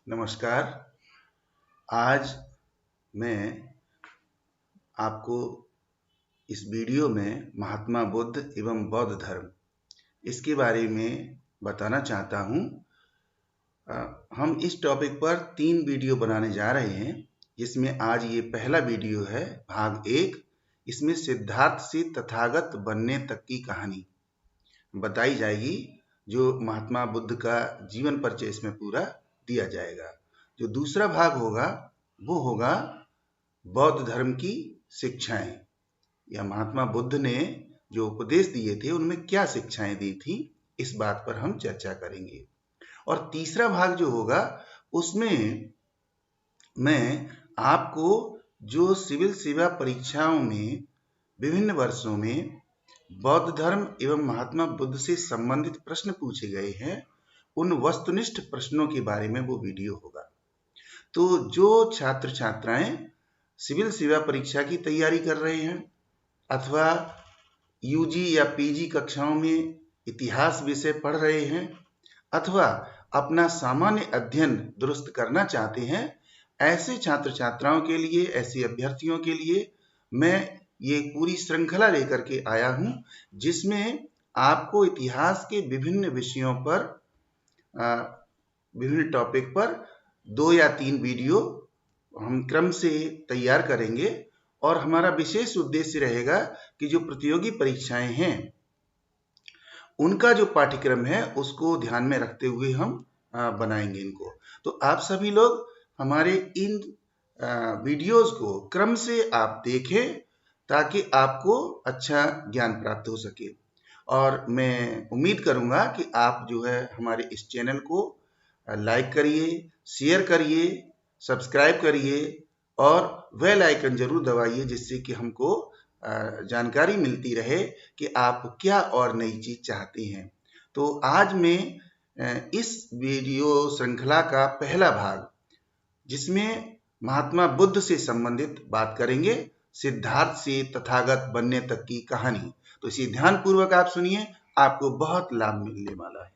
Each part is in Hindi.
नमस्कार। आज मैं आपको इस वीडियो में महात्मा बुद्ध एवं बौद्ध धर्म इसके बारे में बताना चाहता हूँ। हम इस टॉपिक पर 3 वीडियो बनाने जा रहे हैं, जिसमें आज ये पहला वीडियो है, भाग 1। इसमें सिद्धार्थ से तथागत बनने तक की कहानी बताई जाएगी। जो महात्मा बुद्ध का जीवन परिचय इसमें पूरा दिया जाएगा। जो दूसरा भाग होगा वो होगा बौद्ध धर्म की शिक्षाएं, या महात्मा बुद्ध ने जो उपदेश दिए थे उनमें क्या शिक्षाएं दी थी, इस बात पर हम चर्चा करेंगे। और तीसरा भाग जो होगा उसमें मैं आपको जो सिविल सेवा परीक्षाओं में विभिन्न वर्षों में बौद्ध धर्म एवं महात्मा बुद्ध से संबंधित प्रश्न पूछे गए हैं, उन वस्तुनिष्ठ प्रश्नों के बारे में वो वीडियो होगा। तो जो छात्र छात्राएं सिविल सेवा परीक्षा की तैयारी कर रहे हैं अथवा यूजी या पीजी कक्षाओं में इतिहास विषय पढ़ रहे हैं अथवा अपना सामान्य अध्ययन दुरुस्त करना चाहते हैं, ऐसे छात्र छात्राओं के लिए, ऐसे अभ्यर्थियों के लिए मैं ये पूरी श्रृंखला लेकर के आया हूं, जिसमें आपको इतिहास के विभिन्न विषयों पर, विभिन्न टॉपिक पर 2 या 3 वीडियो हम क्रम से तैयार करेंगे। और हमारा विशेष उद्देश्य रहेगा कि जो प्रतियोगी परीक्षाएं हैं उनका जो पाठ्यक्रम है उसको ध्यान में रखते हुए हम बनाएंगे इनको। तो आप सभी लोग हमारे इन वीडियोस को क्रम से आप देखें ताकि आपको अच्छा ज्ञान प्राप्त हो सके। और मैं उम्मीद करूंगा कि आप जो है हमारे इस चैनल को लाइक करिए, शेयर करिए, सब्सक्राइब करिए और बेल आइकन जरूर दबाइए, जिससे कि हमको जानकारी मिलती रहे कि आप क्या और नई चीज चाहते हैं। तो आज मैं इस वीडियो श्रृंखला का पहला भाग, जिसमें महात्मा बुद्ध से संबंधित बात करेंगे, सिद्धार्थ से तथागत बनने तक की कहानी। तो इसे ध्यान पूर्वक आप सुनिए, आपको बहुत लाभ मिलने वाला है।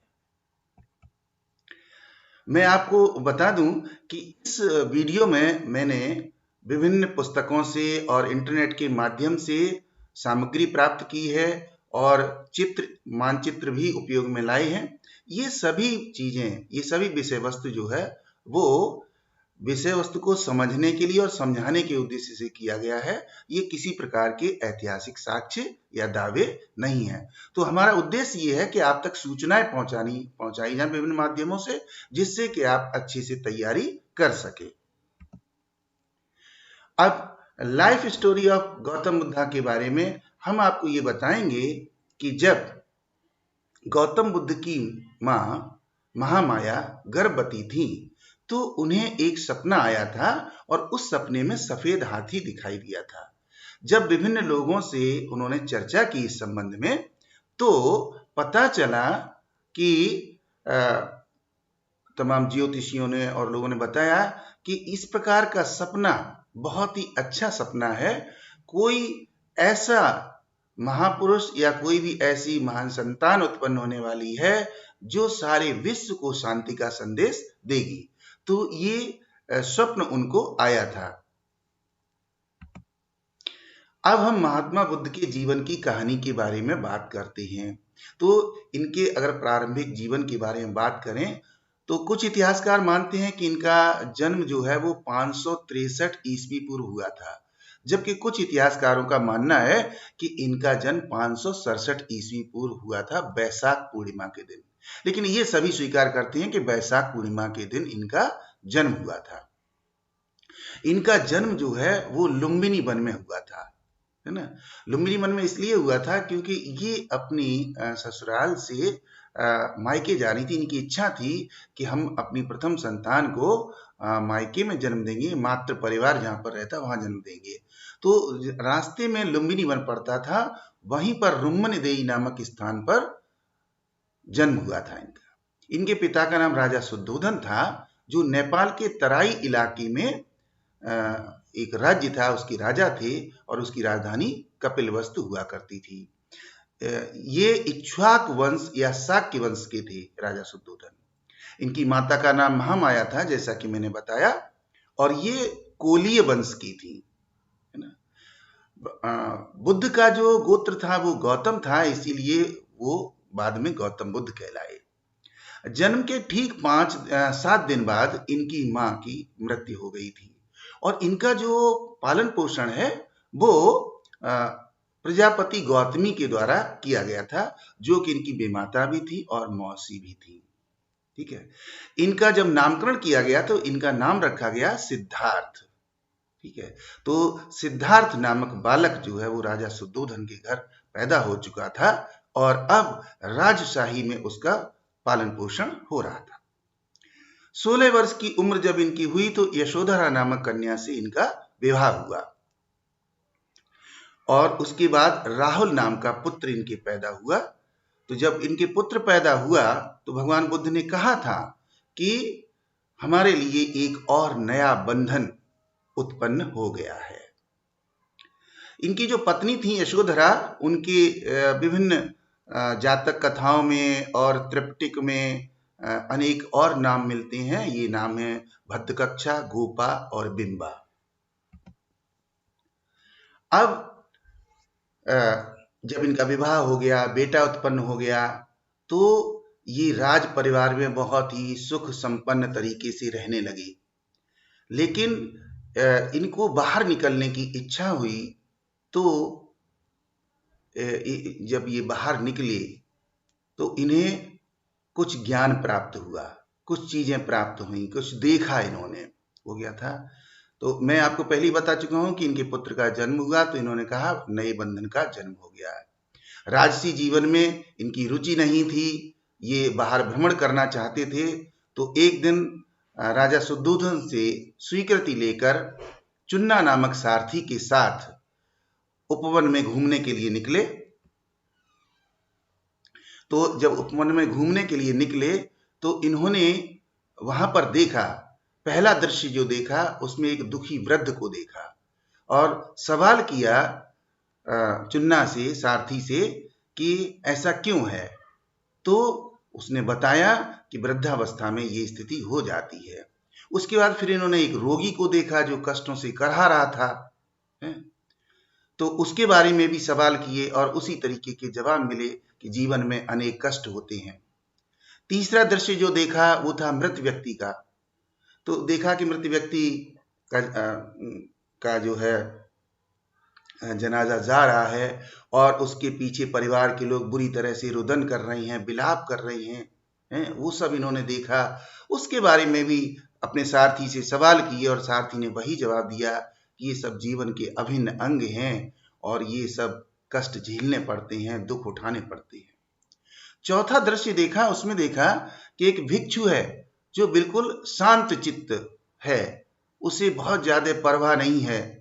मैं आपको बता दूं कि इस वीडियो में मैंने विभिन्न पुस्तकों से और इंटरनेट के माध्यम से सामग्री प्राप्त की है और मानचित्र भी उपयोग में लाए हैं। ये सभी चीजें, ये सभी विषय वस्तु जो है वो विषय वस्तु को समझने के लिए और समझाने के उद्देश्य से किया गया है। ये किसी प्रकार के ऐतिहासिक साक्ष्य या दावे नहीं है। तो हमारा उद्देश्य ये है कि आप तक सूचनाएं पहुंचाई जाए विभिन्न माध्यमों से, जिससे कि आप अच्छे से तैयारी कर सके। अब life story of Gautam Buddha के बारे में हम आपको ये बताएंगे कि जब गौतम बुद्ध की मां महामाया गर्भवती थी तो उन्हें एक सपना आया था और उस सपने में सफेद हाथी दिखाई दिया था। जब विभिन्न लोगों से उन्होंने चर्चा की इस संबंध में, तो पता चला कि तमाम ज्योतिषियों ने और लोगों ने बताया कि इस प्रकार का सपना बहुत ही अच्छा सपना है। कोई ऐसा महापुरुष या कोई भी ऐसी महान संतान उत्पन्न होने वाली है जो सारे विश्व को शांति का संदेश देगी। तो ये स्वप्न उनको आया था। अब हम महात्मा बुद्ध के जीवन की कहानी के बारे में बात करते हैं। तो इनके अगर प्रारंभिक जीवन के बारे में बात करें तो कुछ इतिहासकार मानते हैं कि इनका जन्म जो है वो 563 ईस्वी पूर्व हुआ था, जबकि कुछ इतिहासकारों का मानना है कि इनका जन्म 567 ईस्वी पूर्व हुआ था, बैसाख पूर्णिमा के दिन। लेकिन ये सभी स्वीकार करते हैं कि बैसाख पूर्णिमा के दिन इनका जन्म हुआ था। इनका जन्म जो है वो लुम्बिनी वन में हुआ था, है ना। लुम्बिनी वन में इसलिए हुआ था क्योंकि ये अपनी ससुराल से मायके जा रही थी। इनकी इच्छा थी कि हम अपनी प्रथम संतान को मायके में जन्म देंगे, मातृ परिवार जहां पर रहता वहां जन्म देंगे। तो रास्ते में लुम्बिनी वन पड़ता था, वहीं पर रुम्मनदेई नामक स्थान पर जन्म हुआ था इनका। इनके पिता का नाम राजा शुद्धोधन था, जो नेपाल के तराई इलाके में एक राज्य था, उसकी राजा थे और उसकी राजधानी कपिलवस्तु हुआ करती थी। ये इक्ष्वाक वंश या शाक्य वंश के थे राजा शुद्धोधन। इनकी माता का नाम महामाया था, जैसा कि मैंने बताया, और ये कोलीय वंश की थी, है ना। बुद्ध का जो गोत्र था वो गौतम था, इसीलिए वो बाद में गौतम बुद्ध कहलाए। जन्म के ठीक 5-7 दिन बाद इनकी मां की मृत्यु हो गई थी, और इनका जो पालन पोषण है वो प्रजापति गौतमी के द्वारा किया गया था, जो कि इनकी बेमाता भी थी और मौसी भी थी। ठीक है। इनका जब नामकरण किया गया तो इनका नाम रखा गया सिद्धार्थ। ठीक है। तो सिद्धार्थ नामक बालक जो है वो राजा शुद्धोधन के घर पैदा हो चुका था, और अब राजशाही में उसका पालन पोषण हो रहा था। 16 वर्ष की उम्र जब इनकी हुई तो यशोधरा नामक कन्या से इनका विवाह हुआ, और उसके बाद राहुल नाम का पुत्र इनके पैदा हुआ। तो जब इनके पुत्र पैदा हुआ तो भगवान बुद्ध ने कहा था कि हमारे लिए एक और नया बंधन उत्पन्न हो गया है। इनकी जो पत्नी थी यशोधरा, उनके विभिन्न जातक कथाओं में और त्रिपिटक में अनेक और नाम मिलते हैं। ये नाम है भद्दकक्षा, गोपा और बिंबा। अब जब इनका विवाह हो गया, बेटा उत्पन्न हो गया, तो ये राज परिवार में बहुत ही सुख संपन्न तरीके से रहने लगे। लेकिन इनको बाहर निकलने की इच्छा हुई, तो जब ये बाहर निकले तो इन्हें कुछ ज्ञान प्राप्त हुआ, कुछ चीजें प्राप्त हुई, कुछ देखा इन्होंने, हो गया था। तो मैं आपको पहले ही बता चुका हूं कि इनके पुत्र का जन्म हुआ, तो इन्होंने कहा नए बंधन का जन्म हो गया है। राजसी जीवन में इनकी रुचि नहीं थी, ये बाहर भ्रमण करना चाहते थे। तो एक दिन राजा शुद्धोधन से स्वीकृति लेकर चुन्ना नामक सारथी के साथ उपवन में घूमने के लिए निकले। तो जब उपवन में घूमने के लिए निकले तो इन्होंने वहां पर देखा, पहला दृश्य जो देखा उसमें एक दुखी वृद्ध को देखा, और सवाल किया चुन्ना से, सारथी से, कि ऐसा क्यों है। तो उसने बताया कि वृद्धावस्था में ये स्थिति हो जाती है। उसके बाद फिर इन्होंने एक रोगी को देखा जो कष्टों से करहा रहा था, तो उसके बारे में भी सवाल किए, और उसी तरीके के जवाब मिले कि जीवन में अनेक कष्ट होते हैं। तीसरा दृश्य जो देखा वो था मृत व्यक्ति का। तो देखा कि मृत व्यक्ति का जो है जनाजा जा रहा है, और उसके पीछे परिवार के लोग बुरी तरह से रुदन कर रहे हैं, विलाप कर रहे हैं, वो सब इन्होंने देखा। उसके बारे में भी अपने सारथी से सवाल किए, और सारथी ने वही जवाब दिया कि ये सब जीवन के अभिन्न अंग हैं, और ये सब कष्ट झेलने पड़ते हैं, दुख उठाने पड़ते हैं। चौथा दृश्य देखा, उसमें देखा कि एक भिक्षु है जो बिल्कुल शांत चित्त है, उसे बहुत ज्यादा परवाह नहीं है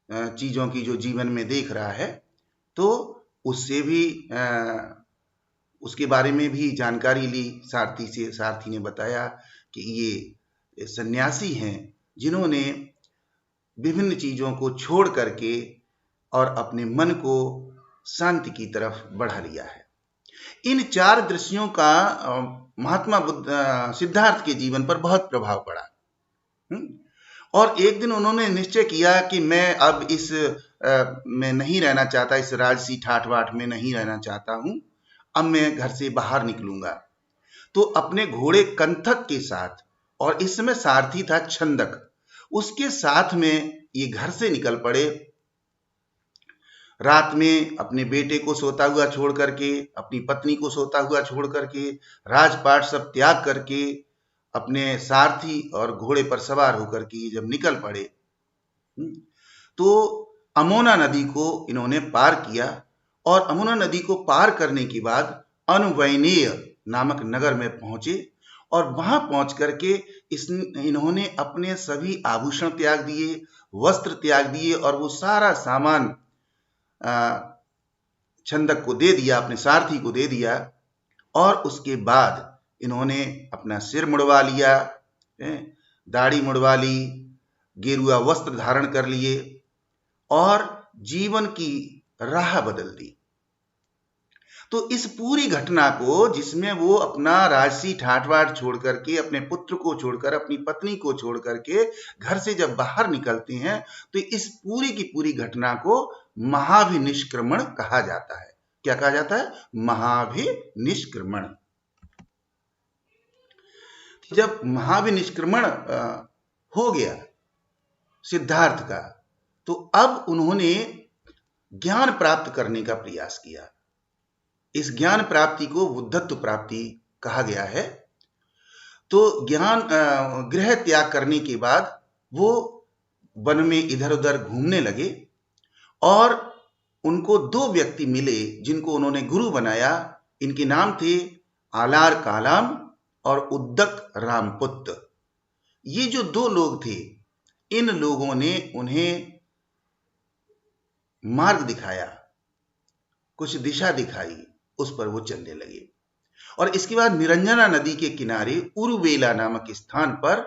चीजों की जो जीवन में देख रहा है। तो उससे भी उसके बारे में भी जानकारी ली सारथी से। सारथी ने बताया कि ये सन्यासी हैं जिन्होंने विभिन्न चीजों को छोड़ करके और अपने मन को शांति की तरफ बढ़ा लिया है। इन 4 दृश्यों का महात्मा बुद्ध सिद्धार्थ के जीवन पर बहुत प्रभाव पड़ा, और एक दिन उन्होंने निश्चय किया कि मैं अब इस में नहीं रहना चाहता, इस राजसी ठाठ बाट में नहीं रहना चाहता हूं, अब मैं घर से बाहर निकलूंगा। तो अपने घोड़े कंथक के साथ, और इस समय सारथी था छंदक, उसके साथ में ये घर से निकल पड़े। रात में अपने बेटे को सोता हुआ छोड़ करके, अपनी पत्नी को सोता हुआ छोड़ करके, राजपाट सब त्याग करके, अपने सारथी और घोड़े पर सवार होकर के जब निकल पड़े, तो अमोना नदी को इन्होंने पार किया, और अमोना नदी को पार करने के बाद अनुवैनेय नामक नगर में पहुंचे, और वहां पहुंच करके इन्होंने अपने सभी आभूषण त्याग दिए, वस्त्र त्याग दिए, और वो सारा सामान छंदक को दे दिया, अपने सारथी को दे दिया। और उसके बाद इन्होंने अपना सिर मुड़वा लिया, दाढ़ी मुड़वा ली, गेरुआ वस्त्र धारण कर लिए, और जीवन की राह बदल दी। तो इस पूरी घटना को, जिसमें वो अपना राजसी ठाट बाट छोड़ करके, अपने पुत्र को छोड़कर, अपनी पत्नी को छोड़ करके घर से जब बाहर निकलते हैं, तो इस पूरी की पूरी घटना को महाभिनिष्क्रमण कहा जाता है। क्या कहा जाता है? महाभिनिष्क्रमण। जब महाभिनिष्क्रमण हो गया सिद्धार्थ का, तो अब उन्होंने ज्ञान प्राप्त करने का प्रयास किया। इस ज्ञान प्राप्ति को बुद्धत्व प्राप्ति कहा गया है। तो ज्ञान गृह त्याग करने के बाद वो वन में इधर उधर घूमने लगे और उनको दो व्यक्ति मिले जिनको उन्होंने गुरु बनाया। इनके नाम थे आलार कालाम और उद्दक रामपुत्र। ये जो दो लोग थे, इन लोगों ने उन्हें मार्ग दिखाया, कुछ दिशा दिखाई, उस पर वो चलने लगे। और इसके बाद निरंजना नदी के किनारे उरुवेला नामक स्थान पर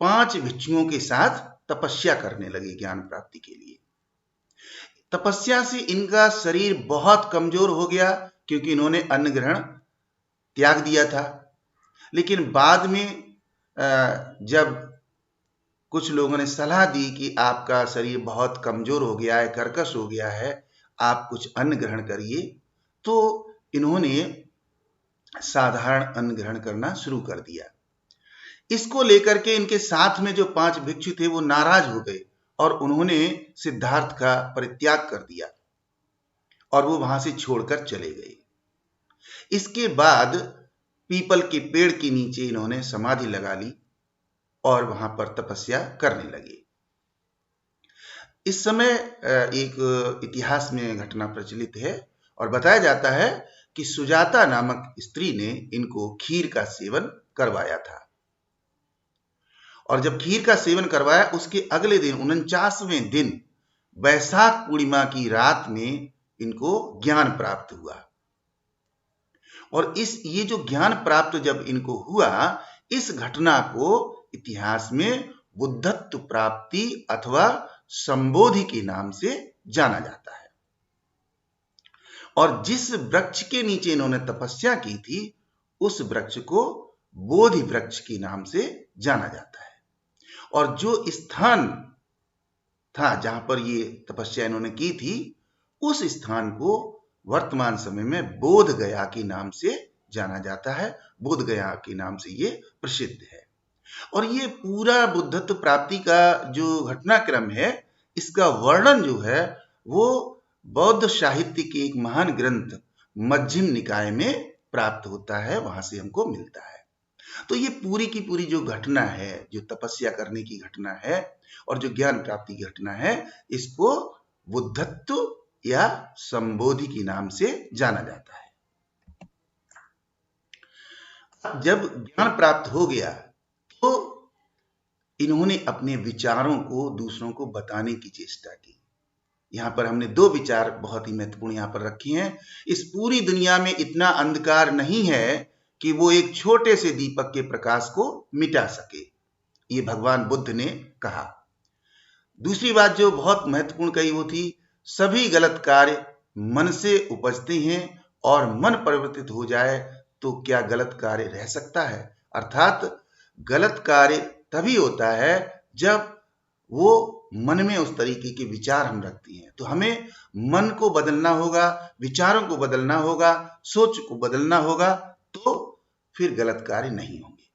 5 भिक्षुओं के साथ तपस्या करने लगे ज्ञान प्राप्ति के लिए। तपस्या से इनका शरीर बहुत कमजोर हो गया, क्योंकि इन्होंने अन्न ग्रहण त्याग दिया था। लेकिन बाद में जब कुछ लोगों ने सलाह दी कि आपका शरीर बहुत कमजोर हो गया है, कर्कश हो गया है, आप कुछ अन्न ग्रहण करिए, तो इन्होंने साधारण अन्न ग्रहण करना शुरू कर दिया। इसको लेकर के इनके साथ में जो 5 भिक्षु थे वो नाराज हो गए और उन्होंने सिद्धार्थ का परित्याग कर दिया और वो वहां से छोड़कर चले गए। इसके बाद पीपल के पेड़ के नीचे इन्होंने समाधि लगा ली और वहां पर तपस्या करने लगे। इस समय एक इतिहास में घटना प्रचलित है और बताया जाता है कि सुजाता नामक स्त्री ने इनको खीर का सेवन करवाया था। और जब खीर का सेवन करवाया, उसके अगले दिन 49वें दिन वैशाख पूर्णिमा की रात में इनको ज्ञान प्राप्त हुआ। और ये जो ज्ञान प्राप्त जब इनको हुआ, इस घटना को इतिहास में बुद्धत्व प्राप्ति अथवा संबोधि के नाम से जाना जाता है। और जिस वृक्ष के नीचे इन्होंने तपस्या की थी, उस वृक्ष को बोधि वृक्ष के नाम से जाना जाता है। और जो स्थान था जहां पर ये तपस्या इन्होंने की थी, उस स्थान को वर्तमान समय में बोध गया के नाम से जाना जाता है। बोध गया के नाम से ये प्रसिद्ध है। और ये पूरा बुद्धत्व प्राप्ति का जो घटनाक्रम है, इसका वर्णन जो है वो बौद्ध साहित्य के एक महान ग्रंथ मध्यम निकाय में प्राप्त होता है, वहां से हमको मिलता है। तो ये पूरी की पूरी जो घटना है, जो तपस्या करने की घटना है और जो ज्ञान प्राप्ति की घटना है, इसको बुद्धत्व या संबोधि के नाम से जाना जाता है। जब ज्ञान प्राप्त हो गया तो इन्होंने अपने विचारों को दूसरों को बताने की चेष्टा की। यहां पर हमने 2 विचार बहुत ही महत्वपूर्ण यहां पर रखे हैं। इस पूरी दुनिया में इतना अंधकार नहीं है कि वो एक छोटे से दीपक के प्रकाश को मिटा सके, ये भगवान बुद्ध ने कहा। दूसरी बात जो बहुत महत्वपूर्ण कही वो थी, सभी गलत कार्य मन से उपजते हैं और मन परिवर्तित हो जाए तो क्या गलत कार्य रह सकता है। अर्थात गलत कार्य तभी होता है जब वो मन में उस तरीके के विचार हम रखते हैं। तो हमें मन को बदलना होगा, विचारों को बदलना होगा, सोच को बदलना होगा, तो फिर गलत कार्य नहीं होंगे।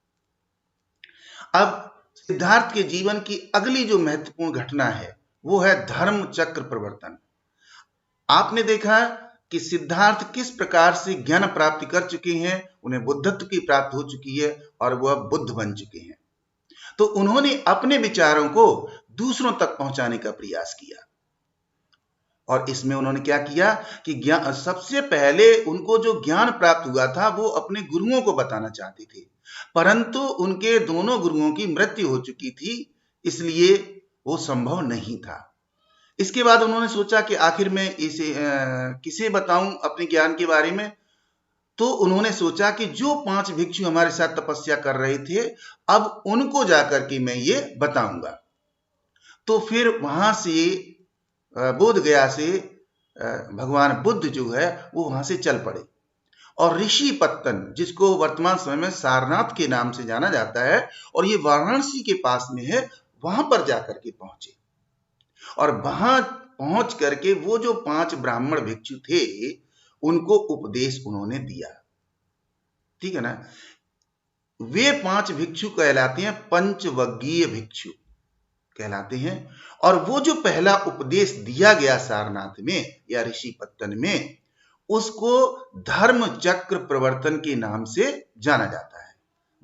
अब सिद्धार्थ के जीवन की अगली जो महत्वपूर्ण घटना है वो है धर्म चक्र प्रवर्तन। आपने देखा कि सिद्धार्थ किस प्रकार से ज्ञान प्राप्ति कर चुके हैं, उन्हें बुद्धत्व की प्राप्ति हो चुकी है और वह बुद्ध बन चुके हैं। तो उन्होंने अपने विचारों को दूसरों तक पहुंचाने का प्रयास किया। और इसमें उन्होंने क्या किया कि सबसे पहले उनको जो ज्ञान प्राप्त हुआ था वो अपने गुरुओं को बताना चाहते थे, परंतु उनके दोनों गुरुओं की मृत्यु हो चुकी थी, इसलिए वो संभव नहीं था। इसके बाद उन्होंने सोचा कि आखिर मैं इसे किसे बताऊं अपने ज्ञान के बारे में। तो उन्होंने सोचा कि जो 5 भिक्षु हमारे साथ तपस्या कर रहे थे, अब उनको जाकर के मैं ये बताऊंगा। तो फिर वहां से बोध गया से भगवान बुद्ध जो है वो वहां से चल पड़े और ऋषि पत्तन, जिसको वर्तमान समय में सारनाथ के नाम से जाना जाता है, और ये वाराणसी के पास में है, वहां पर जाकर के पहुंचे। और वहां पहुंच करके वो जो 5 ब्राह्मण भिक्षु थे उनको उपदेश उन्होंने दिया। ठीक है ना। वे 5 भिक्षु कहलाते हैं पंचवग्गीय भिक्षु कहलाते हैं। और वो जो पहला उपदेश दिया गया सारनाथ में या ऋषिपत्तन में, उसको धर्म चक्र प्रवर्तन के नाम से जाना जाता है।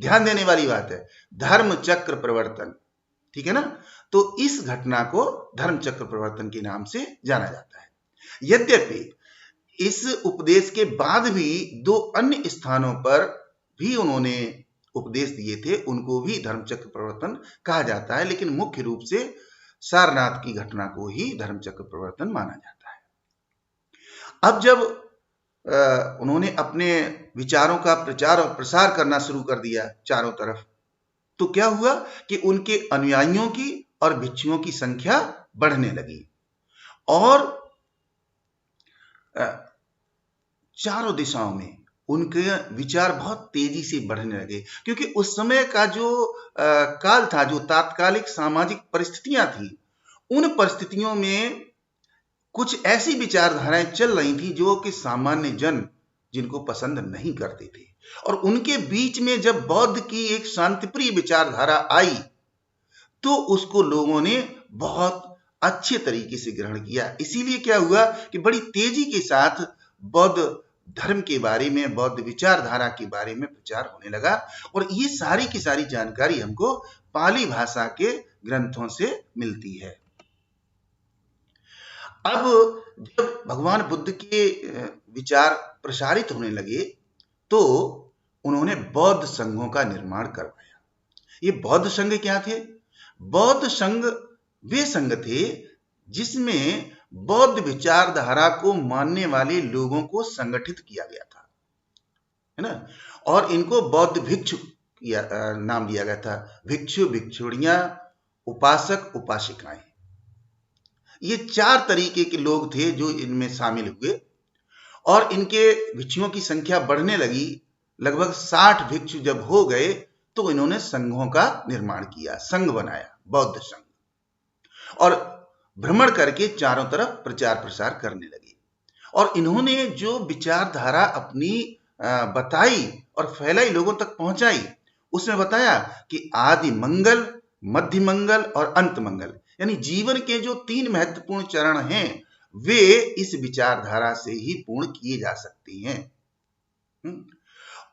ध्यान देने वाली बात है, धर्म चक्र प्रवर्तन। ठीक है ना। तो इस घटना को धर्म चक्र प्रवर्तन के नाम से जाना जाता है। यद्यपि इस उपदेश के बाद भी 2 अन्य स्थानों पर भी उन्होंने उपदेश दिए थे, उनको भी धर्म चक्र प्रवर्तन कहा जाता है, लेकिन मुख्य रूप से सारनाथ की घटना को ही धर्म चक्र प्रवर्तन माना जाता है। अब जब उन्होंने अपने विचारों का प्रचार और प्रसार करना शुरू कर दिया चारों तरफ, तो क्या हुआ कि उनके अनुयायियों की और भिक्षुओं की संख्या बढ़ने लगी और चारों दिशाओं में उनके विचार बहुत तेजी से बढ़ने लगे। क्योंकि उस समय का जो काल था, जो तात्कालिक सामाजिक परिस्थितियां थी, उन परिस्थितियों में कुछ ऐसी विचारधाराएं चल रही थी जो कि सामान्य जन जिनको पसंद नहीं करते थे। और उनके बीच में जब बौद्ध की एक शांतिप्रिय विचारधारा आई तो उसको लोगों ने बहुत अच्छे तरीके से ग्रहण किया। इसीलिए क्या हुआ कि बड़ी तेजी के साथ बौद्ध धर्म के बारे में, बौद्ध विचारधारा के बारे में प्रचार होने लगा। और ये सारी की सारी जानकारी हमको पाली भाषा के ग्रंथों से मिलती है। अब जब भगवान बुद्ध के विचार प्रसारित होने लगे तो उन्होंने बौद्ध संघों का निर्माण करवाया। ये बौद्ध संघ क्या थे? बौद्ध संघ वे संघ थे जिसमें बौद्ध विचारधारा को मानने वाले लोगों को संगठित किया गया था, है ना। और इनको बौद्ध भिक्षु नाम दिया गया था। भिक्षु, भिक्षुणियां, उपासक, उपासिकाएं, ये 4 तरीके के लोग थे जो इनमें शामिल हुए। और इनके भिक्षुओं की संख्या बढ़ने लगी। लगभग 60 भिक्षु जब हो गए तो इन्होंने संघों का निर्माण किया, संघ बनाया, बौद्ध संघ, और भ्रमण करके चारों तरफ प्रचार प्रसार करने लगे। और इन्होंने जो विचारधारा अपनी बताई और फैलाई, लोगों तक पहुंचाई, उसमें बताया कि आदि मंगल, मध्य मंगल और अंत मंगल, यानी जीवन के जो 3 महत्वपूर्ण चरण हैं वे इस विचारधारा से ही पूर्ण किए जा सकते हैं।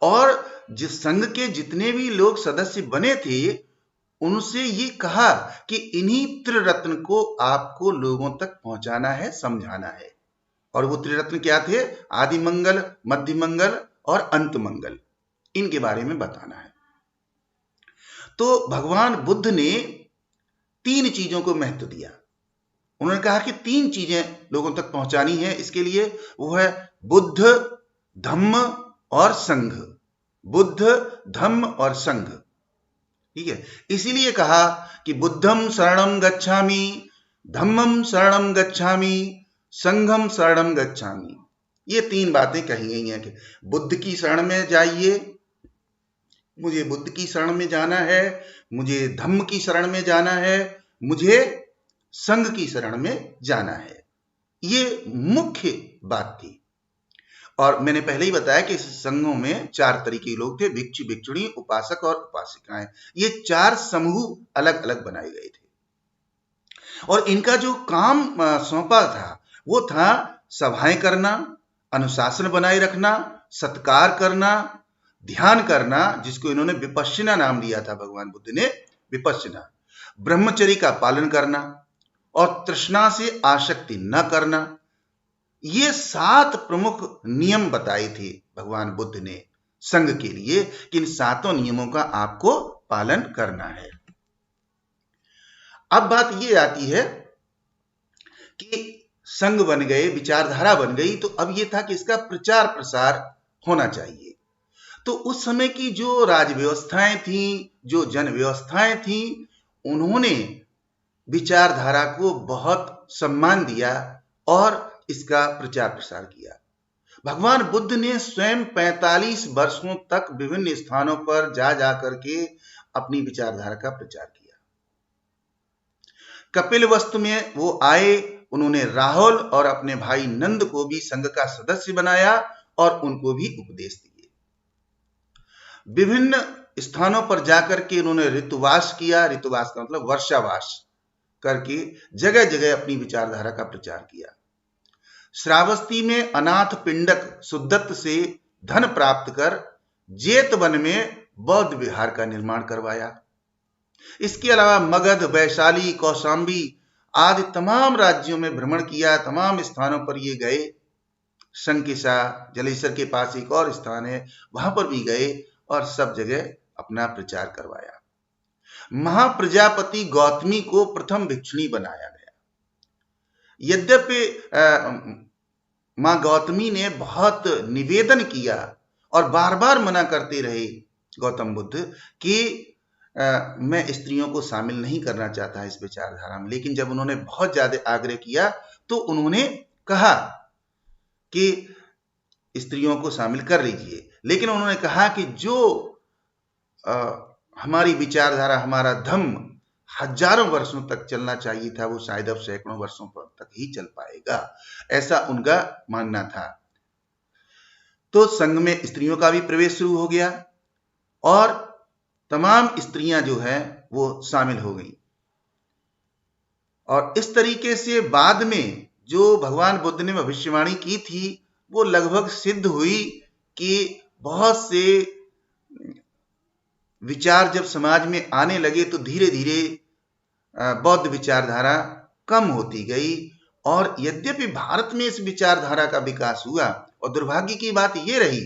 और जिस संघ के जितने भी लोग सदस्य बने थे उनसे ये कहा कि इन्हीं त्रिरत्न को आपको लोगों तक पहुंचाना है, समझाना है। और वो त्रिरत्न क्या थे? आदि मंगल, मध्य मंगल और अंत मंगल, इनके बारे में बताना है। तो भगवान बुद्ध ने 3 चीजों को महत्व दिया। उन्होंने कहा कि 3 चीजें लोगों तक पहुंचानी है। इसके लिए वो है बुद्ध, धम्म और संघ। बुद्ध, धम्म और संघ। ठीक है। इसीलिए कहा कि बुद्धम शरणम गच्छामि, धम्मम शरणम गच्छामि, संघम शरणम गच्छामि। ये 3 बातें कही गई हैं कि बुद्ध की शरण में जाइए, मुझे बुद्ध की शरण में जाना है, मुझे धम्म की शरण में जाना है, मुझे संघ की शरण में जाना है। ये मुख्य बात थी। और मैंने पहले ही बताया कि इस संघों में 4 तरीके के लोग थे, भिक्षु, भिक्षुणी, उपासक और उपासिकाएं। ये 4 समूह अलग अलग बनाए गए थे। और इनका जो काम सौंपा था वो था सभाएं करना, अनुशासन बनाए रखना, सत्कार करना, ध्यान करना, जिसको इन्होंने विपश्यना नाम दिया था भगवान बुद्ध ने, विपश्यना, ब्रह्मचर्य का पालन करना और तृष्णा से आसक्ति न करना। ये 7 प्रमुख नियम बताए थे भगवान बुद्ध ने संघ के लिए कि इन 7 नियमों का आपको पालन करना है। अब बात ये आती है कि संघ बन गए, विचारधारा बन गई, तो अब ये था कि इसका प्रचार प्रसार होना चाहिए। तो उस समय की जो राज व्यवस्थाएं थी, जो जन व्यवस्थाएं थी, उन्होंने विचारधारा को बहुत सम्मान दिया और इसका प्रचार प्रसार किया। भगवान बुद्ध ने स्वयं 45 वर्षों तक विभिन्न स्थानों पर जा करके अपनी विचारधारा का प्रचार किया। कपिलवस्तु में वो आए, उन्होंने राहुल और अपने भाई नंद को भी संघ का सदस्य बनाया और उनको भी उपदेश दिए। विभिन्न स्थानों पर जाकर के उन्होंने ऋतुवास किया, ऋतुवास का मतलब वर्षावास करके जगह जगह अपनी विचारधारा का प्रचार किया। श्रावस्ती में अनाथ पिंडक सुदत्त से धन प्राप्त कर जेत वन में बौद्ध विहार का निर्माण करवाया। इसके अलावा मगध, वैशाली, कौशांबी आदि तमाम राज्यों में भ्रमण किया, तमाम स्थानों पर ये गए। शंकिसा, जलेसर के पास एक और स्थान है, वहां पर भी गए और सब जगह अपना प्रचार करवाया। महाप्रजापति गौतमी को प्रथम भिक्षुणी बनाया गया। यद्यपि मां गौतमी ने बहुत निवेदन किया और बार बार मना करते रहे गौतम बुद्ध कि मैं स्त्रियों को शामिल नहीं करना चाहता इस विचारधारा में, लेकिन जब उन्होंने बहुत ज्यादा आग्रह किया तो उन्होंने कहा कि स्त्रियों को शामिल कर लीजिए। लेकिन उन्होंने कहा कि जो हमारी विचारधारा, हमारा धम्म हजारों वर्षों तक चलना चाहिए था, वो शायद अब सैकड़ों वर्षों तक ही चल पाएगा, ऐसा उनका मानना था। तो संघ में स्त्रियों का भी प्रवेश शुरू हो गया और तमाम स्त्रियां जो है वो शामिल हो गई। और इस तरीके से बाद में जो भगवान बुद्ध ने भविष्यवाणी की थी वो लगभग सिद्ध हुई कि बहुत से विचार जब समाज में आने लगे तो धीरे धीरे बौद्ध विचारधारा कम होती गई। और यद्यपि भारत में इस विचारधारा का विकास हुआ, और दुर्भाग्य की बात यह रही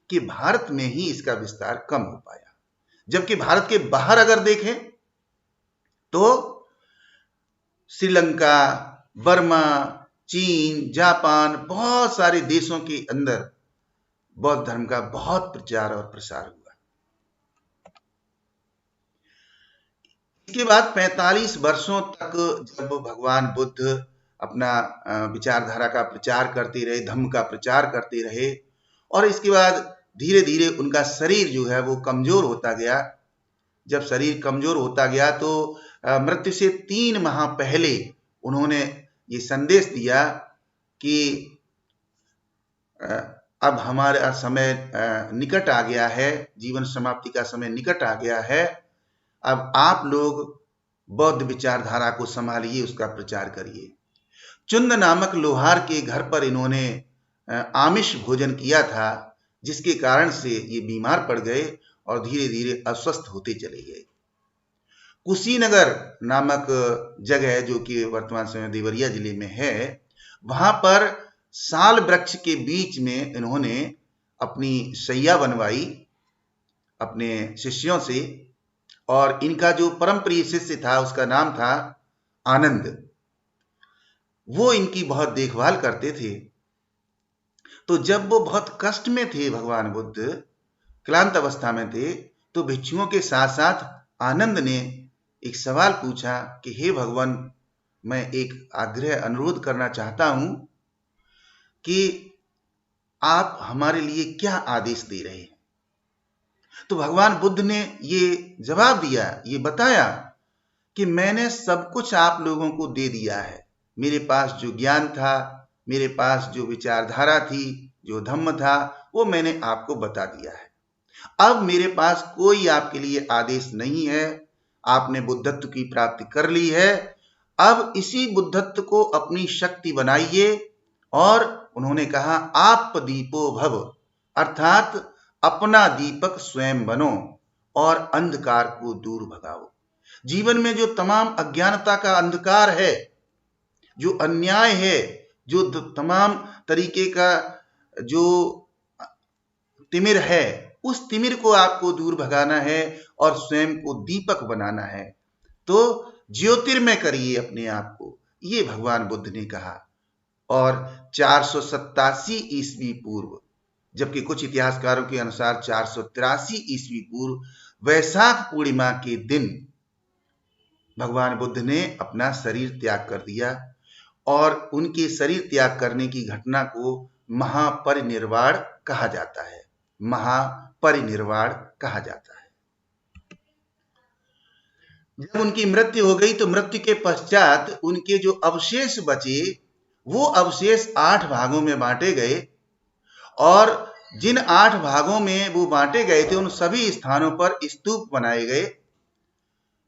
कि भारत में ही इसका विस्तार कम हो पाया, जबकि भारत के बाहर अगर देखें तो श्रीलंका, बर्मा, चीन, जापान, बहुत सारे देशों के अंदर बौद्ध धर्म का बहुत प्रचार और प्रसार हुआ। इसके बाद 45 वर्षों तक जब भगवान बुद्ध अपना विचारधारा का प्रचार करते रहे, धम्म का प्रचार करते रहे, और इसके बाद धीरे धीरे उनका शरीर जो है वो कमजोर होता गया। जब शरीर कमजोर होता गया तो मृत्यु से 3 माह पहले उन्होंने ये संदेश दिया कि अब हमारा समय निकट आ गया है, जीवन समाप्ति का समय निकट आ गया है, अब आप लोग बौद्ध विचारधारा को संभालिए, उसका प्रचार करिए। चुंद नामक लोहार के घर पर इन्होंने आमिष भोजन किया था, जिसके कारण से ये बीमार पड़ गए और धीरे धीरे अस्वस्थ होते चले गए। कुशीनगर नामक जगह जो कि वर्तमान समय देवरिया जिले में है, वहां पर साल वृक्ष के बीच में इन्होंने अपनी शैया बनवाई अपने शिष्यों से, और इनका जो परम प्रिय शिष्य था उसका नाम था आनंद, वो इनकी बहुत देखभाल करते थे। तो जब वो बहुत कष्ट में थे, भगवान बुद्ध क्लांत अवस्था में थे, तो भिक्षुओं के साथ साथ आनंद ने एक सवाल पूछा कि हे भगवान, मैं एक आग्रह अनुरोध करना चाहता हूं कि आप हमारे लिए क्या आदेश दे रहे हैं। तो भगवान बुद्ध ने ये जवाब दिया, ये बताया कि मैंने सब कुछ आप लोगों को दे दिया है। मेरे पास जो ज्ञान था, मेरे पास जो विचारधारा थी, जो धम्म था, वो मैंने आपको बता दिया है। अब मेरे पास कोई आपके लिए आदेश नहीं है। आपने बुद्धत्व की प्राप्ति कर ली है, अब इसी बुद्धत्व को अपनी शक्ति बनाइए। और उन्होंने कहा, आप दीपो भव, अर्थात अपना दीपक स्वयं बनो और अंधकार को दूर भगाओ। जीवन में जो तमाम अज्ञानता का अंधकार है, जो अन्याय है, जो तमाम तरीके का जो तिमिर है, उस तिमिर को आपको दूर भगाना है और स्वयं को दीपक बनाना है। तो ज्योतिर्मय करिए अपने आप को, ये भगवान बुद्ध ने कहा। और 487 ईस्वी पूर्व, जबकि कुछ इतिहासकारों के अनुसार 483 ईस्वी पूर्व वैशाख पूर्णिमा के दिन भगवान बुद्ध ने अपना शरीर त्याग कर दिया। और उनके शरीर त्याग करने की घटना को महापरिनिर्वाण कहा जाता है। महापरिनिर्वाण कहा जाता है। जब उनकी मृत्यु हो गई तो मृत्यु के पश्चात उनके जो अवशेष बचे वो अवशेष 8 भागों में बांटे गए और जिन 8 भागों में वो बांटे गए थे उन सभी स्थानों पर स्तूप बनाए गए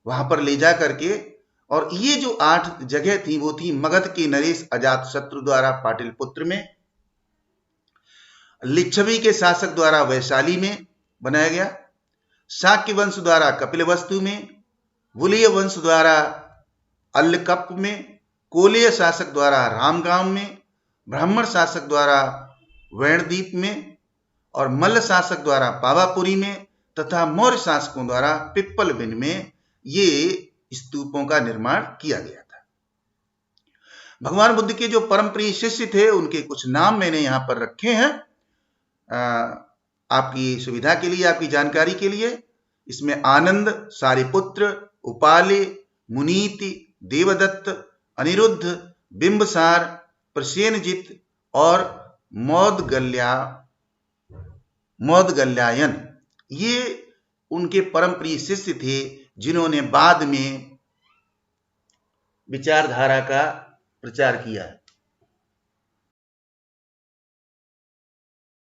वहां पर ले जा करके। और ये जो 8 जगह थी वो थी मगध के नरेश अजातशत्रु द्वारा पाटलिपुत्र में, लिच्छवी के शासक द्वारा वैशाली में बनाया गया, शाक्य वंश द्वारा कपिलवस्तु में, वुलीय वंश द्वारा अल्लकप में, कोलीय शासक द्वारा रामगांव में, ब्राह्मण शासक द्वारा वेणद्वीप में और मल्ल शासक द्वारा पावापुरी में तथा मौर्य शासकों द्वारा पिप्पलबिन में ये स्तूपों का निर्माण किया गया था। भगवान बुद्ध के जो परम प्रिय शिष्य थे उनके कुछ नाम मैंने यहां पर रखे हैं आपकी सुविधा के लिए, आपकी जानकारी के लिए। इसमें आनंद, सारिपुत्र, उपाले, मुनीति, देवदत्त, अनिरुद्ध, बिंबसार, प्रसेनजित और मौदगल्यायन ये उनके परम प्रिय शिष्य थे जिन्होंने बाद में विचारधारा का प्रचार किया।